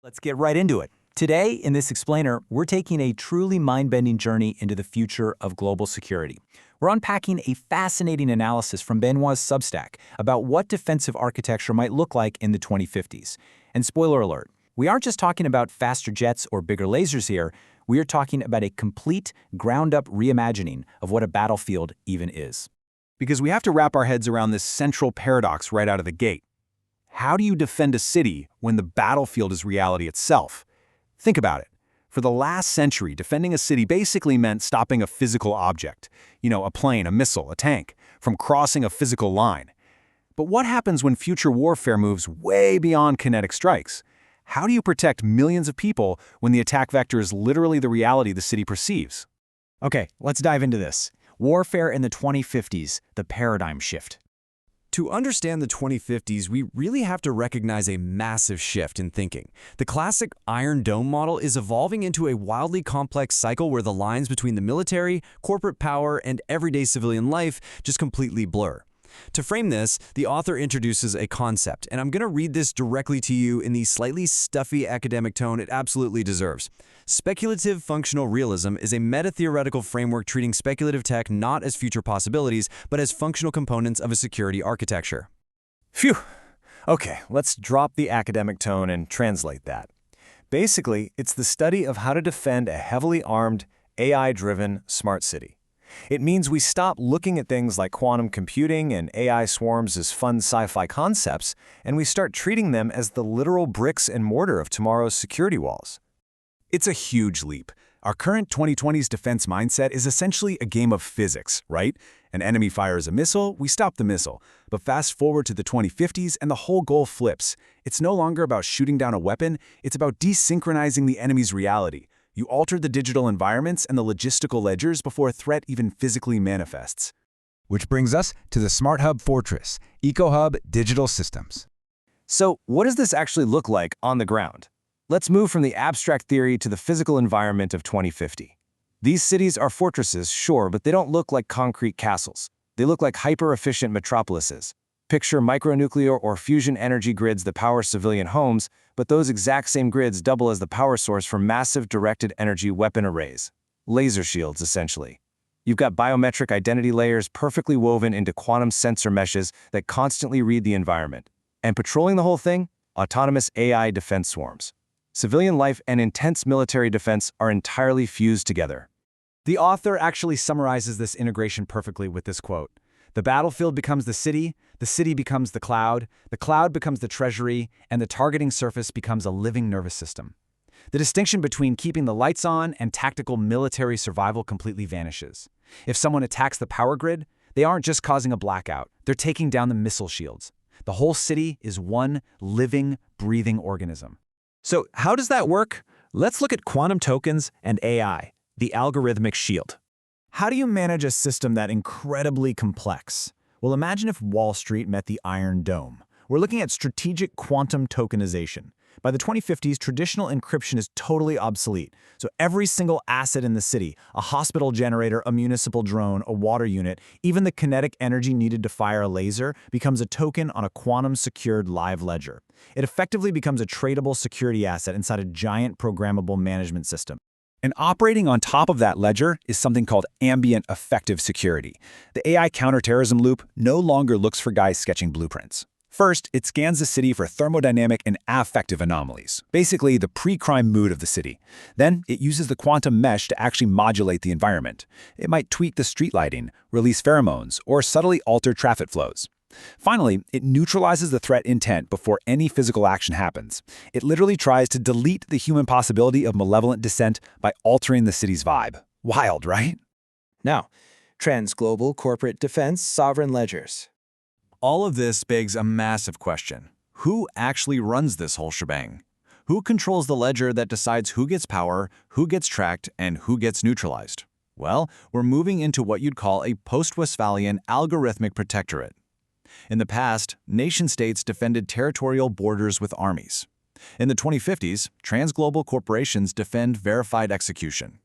Let's get right into it. Today, in this explainer, we're taking a truly mind-bending journey into the future of global security. We're unpacking a fascinating analysis from Benoit's Substack about what defensive architecture might look like in the 2050s. And spoiler alert, we aren't just talking about faster jets or bigger lasers here, we are talking about a complete, ground-up reimagining of what a battlefield even is. Because we have to wrap our heads around this central paradox right out of the gate. How do you defend a city when the battlefield is reality itself? Think about it. For the last century, defending a city basically meant stopping a physical object, a plane, a missile, a tank, from crossing a physical line. But what happens when future warfare moves way beyond kinetic strikes? How do you protect millions of people when the attack vector is literally the reality the city perceives? Okay, let's dive into this. Warfare in the 2050s, the paradigm shift. To understand the 2050s, we really have to recognize a massive shift in thinking. The classic Iron Dome model is evolving into a wildly complex cycle where the lines between the military, corporate power, and everyday civilian life just completely blur. To frame this, the author introduces a concept, and I'm going to read this directly to you in the slightly stuffy academic tone it absolutely deserves. Speculative functional realism is a meta-theoretical framework treating speculative tech not as future possibilities, but as functional components of a security architecture. Phew! Okay, let's drop the academic tone and translate that. Basically, it's the study of how to defend a heavily armed, AI-driven smart city. It means we stop looking at things like quantum computing and AI swarms as fun sci-fi concepts, and we start treating them as the literal bricks and mortar of tomorrow's security walls. It's a huge leap. Our current 2020s defense mindset is essentially a game of physics, right? An enemy fires a missile, we stop the missile. But fast forward to the 2050s and the whole goal flips. It's no longer about shooting down a weapon, it's about desynchronizing the enemy's reality. You alter the digital environments and the logistical ledgers before a threat even physically manifests. Which brings us to the Smart Hub Fortress, EcoHub Digital Systems. So, what does this actually look like on the ground? Let's move from the abstract theory to the physical environment of 2050. These cities are fortresses, sure, but they don't look like concrete castles. They look like hyper-efficient metropolises. Picture micronuclear or fusion energy grids that power civilian homes, but those exact same grids double as the power source for massive directed energy weapon arrays. Laser shields, essentially. You've got biometric identity layers perfectly woven into quantum sensor meshes that constantly read the environment. And patrolling the whole thing? Autonomous AI defense swarms. Civilian life and intense military defense are entirely fused together. The author actually summarizes this integration perfectly with this quote. The battlefield becomes the city becomes the cloud becomes the treasury, and the targeting surface becomes a living nervous system. The distinction between keeping the lights on and tactical military survival completely vanishes. If someone attacks the power grid, they aren't just causing a blackout, they're taking down the missile shields. The whole city is one living, breathing organism. So, how does that work? Let's look at quantum tokens and AI, the algorithmic shield. How do you manage a system that incredibly complex? Well, imagine if Wall Street met the Iron Dome. We're looking at strategic quantum tokenization. By the 2050s, traditional encryption is totally obsolete. So every single asset in the city, a hospital generator, a municipal drone, a water unit, even the kinetic energy needed to fire a laser, becomes a token on a quantum-secured live ledger. It effectively becomes a tradable security asset inside a giant programmable management system. And operating on top of that ledger is something called ambient effective security. The AI counterterrorism loop no longer looks for guys sketching blueprints. First, it scans the city for thermodynamic and affective anomalies, basically the pre-crime mood of the city. Then, it uses the quantum mesh to actually modulate the environment. It might tweak the street lighting, release pheromones, or subtly alter traffic flows. Finally, it neutralizes the threat intent before any physical action happens. It literally tries to delete the human possibility of malevolent dissent by altering the city's vibe. Wild, right? Now, transglobal corporate defense sovereign ledgers. All of this begs a massive question. Who actually runs this whole shebang? Who controls the ledger that decides who gets power, who gets tracked, and who gets neutralized? Well, we're moving into what you'd call a post-Westphalian algorithmic protectorate. In the past, nation-states defended territorial borders with armies. In the 2050s, transglobal corporations defend verified execution.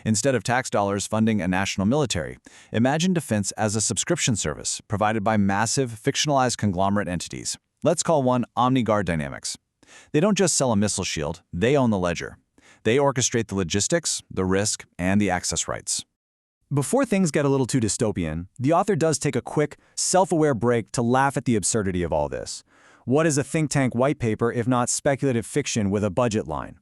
Instead of tax dollars funding a national military, imagine defense as a subscription service provided by massive, fictionalized conglomerate entities. Let's call one OmniGuard Dynamics. They don't just sell a missile shield, they own the ledger. They orchestrate the logistics, the risk, and the access rights. Before things get a little too dystopian, the author does take a quick, self-aware break to laugh at the absurdity of all this. What is a think tank white paper if not speculative fiction with a budget line?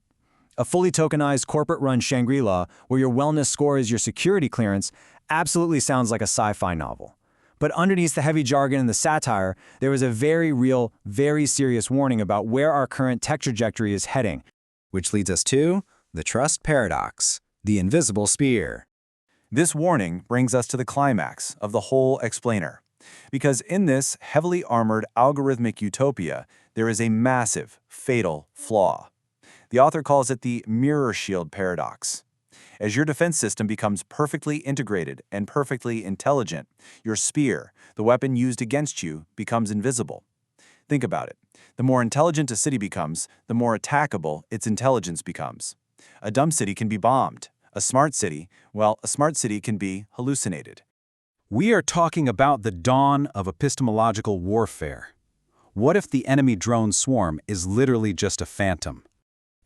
A fully tokenized corporate-run Shangri-La where your wellness score is your security clearance absolutely sounds like a sci-fi novel. But underneath the heavy jargon and the satire, there is a very real, very serious warning about where our current tech trajectory is heading. Which leads us to the trust paradox, the invisible spear. This warning brings us to the climax of the whole explainer. Because in this heavily armored algorithmic utopia, there is a massive, fatal flaw. The author calls it the mirror shield paradox. As your defense system becomes perfectly integrated and perfectly intelligent, your spear, the weapon used against you, becomes invisible. Think about it. The more intelligent a city becomes, the more attackable its intelligence becomes. A dumb city can be bombed. A smart city can be hallucinated. We are talking about the dawn of epistemological warfare. What if the enemy drone swarm is literally just a phantom?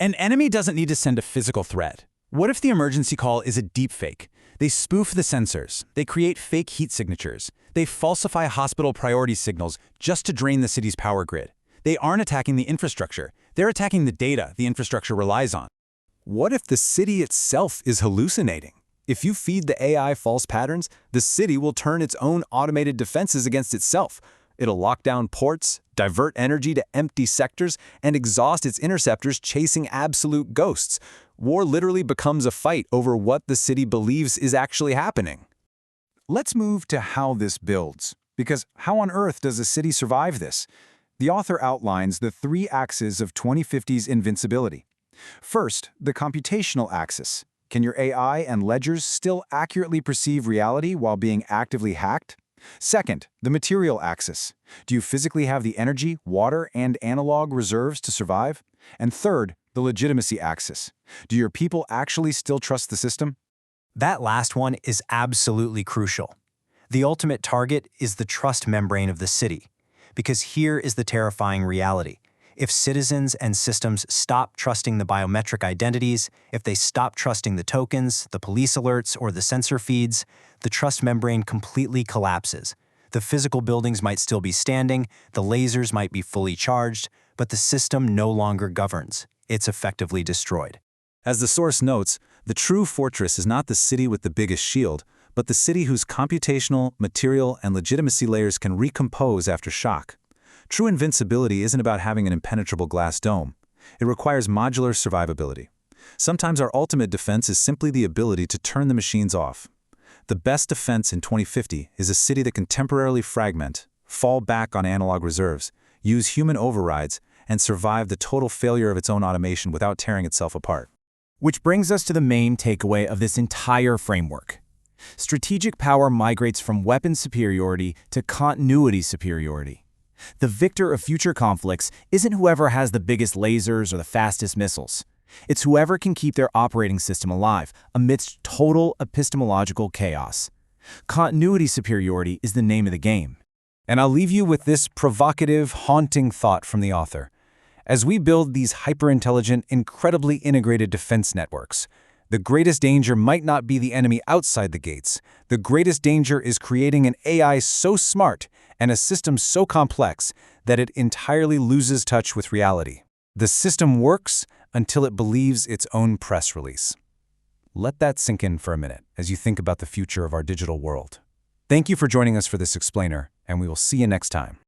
An enemy doesn't need to send a physical threat. What if the emergency call is a deepfake? They spoof the sensors. They create fake heat signatures. They falsify hospital priority signals just to drain the city's power grid. They aren't attacking the infrastructure. They're attacking the data the infrastructure relies on. What if the city itself is hallucinating? If you feed the AI false patterns, the city will turn its own automated defenses against itself. It'll lock down ports, divert energy to empty sectors, and exhaust its interceptors chasing absolute ghosts. War literally becomes a fight over what the city believes is actually happening. Let's move to how this builds. Because how on earth does a city survive this? The author outlines the three axes of 2050's invincibility. First, the computational axis. Can your AI and ledgers still accurately perceive reality while being actively hacked? Second, the material axis. Do you physically have the energy, water, and analog reserves to survive? And third, the legitimacy axis. Do your people actually still trust the system? That last one is absolutely crucial. The ultimate target is the trust membrane of the city, because here is the terrifying reality. If citizens and systems stop trusting the biometric identities, if they stop trusting the tokens, the police alerts, or the sensor feeds, the trust membrane completely collapses. The physical buildings might still be standing, the lasers might be fully charged, but the system no longer governs. It's effectively destroyed. As the source notes, the true fortress is not the city with the biggest shield, but the city whose computational, material, and legitimacy layers can recompose after shock. True invincibility isn't about having an impenetrable glass dome. It requires modular survivability. Sometimes our ultimate defense is simply the ability to turn the machines off. The best defense in 2050 is a city that can temporarily fragment, fall back on analog reserves, use human overrides, and survive the total failure of its own automation without tearing itself apart. Which brings us to the main takeaway of this entire framework. Strategic power migrates from weapon superiority to continuity superiority. The victor of future conflicts isn't whoever has the biggest lasers or the fastest missiles. It's whoever can keep their operating system alive amidst total epistemological chaos. Continuity superiority is the name of the game. And I'll leave you with this provocative, haunting thought from the author. As we build these hyper-intelligent, incredibly integrated defense networks, the greatest danger might not be the enemy outside the gates. The greatest danger is creating an AI so smart and a system so complex that it entirely loses touch with reality. The system works until it believes its own press release. Let that sink in for a minute as you think about the future of our digital world. Thank you for joining us for this explainer, and we will see you next time.